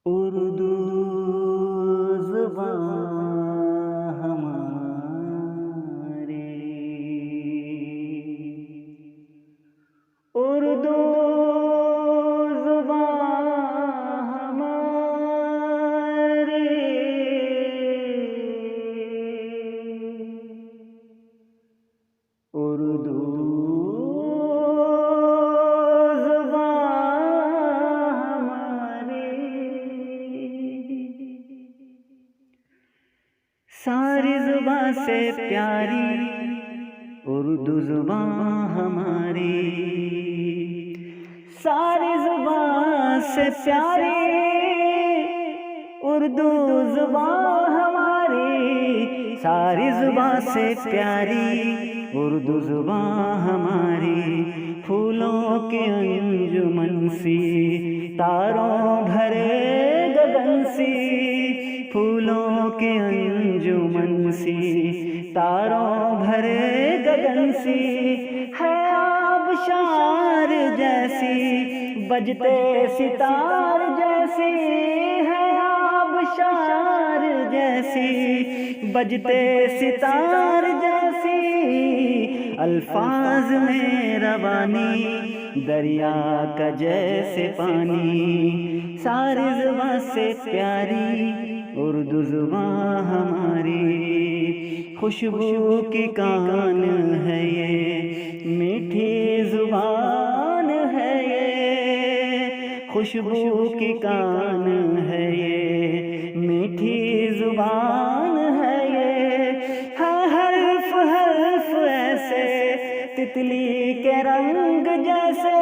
उर्दू ज़ुबान हमारी, उर्दू ज़ुबान हमारी, उर्दू सारी ज़ुबां से प्यारी उर्दू ज़ुबां हमारी, सारी ज़ुबां से प्यारी उर्दू ज़ुबां हमारी, सारी ज़ुबां से प्यारी उर्दू ज़ुबां हमारी। फूलों के अंजुमन सी तारों भरे गगन सी, फूलों के अंजुमन सी तारों भरे गगन सी, है आबशार जैसी बजते सितार जैसी, है आबशार जैसी बजते सितार जैसी। अल्फाज में रवानी दरिया का जैसे पानी, सारी ज़ुबां से प्यारी उर्दू ज़ुबां हमारी। खुशबू की कान है ये, मीठी ज़ुबान है ये, खुशबू की कान है ये, मीठी ज़ुबान है ये। हर्फ हर्फ ऐसे तितली के रंग जैसे,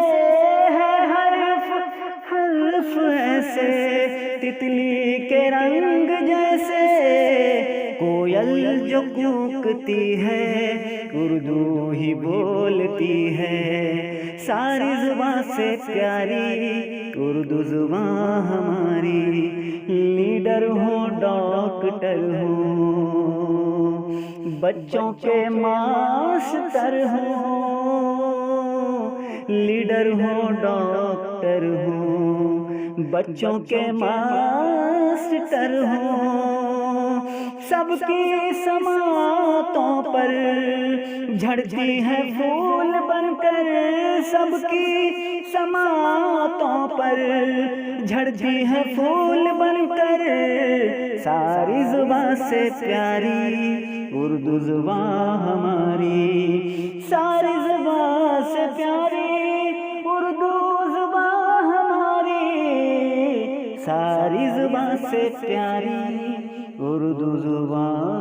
है हर्फ हर्फ ऐसे तितली के रंग जैसे। कोयल जो कूकती है उर्दू ही बोलती है, सारी ज़ुबां से प्यारी उर्दू ज़ुबां हमारी। लीडर हो डॉक्टर हो, बच्चों के मास्टर हो, लीडर हो डॉक्टर हो, बच्चों के मास्टर हो। सबकी समातों पर झड़ती है फूल बनकर, सबकी समातों पर झड़ती है फूल बनकर। सारी ज़ुबां से प्यारी उर्दू ज़ुबां हमारी, सारी ज़ुबां से प्यारी उर्दू ज़ुबां हमारी, सारी ज़ुबां से प्यारी उर्दू ज़ुबां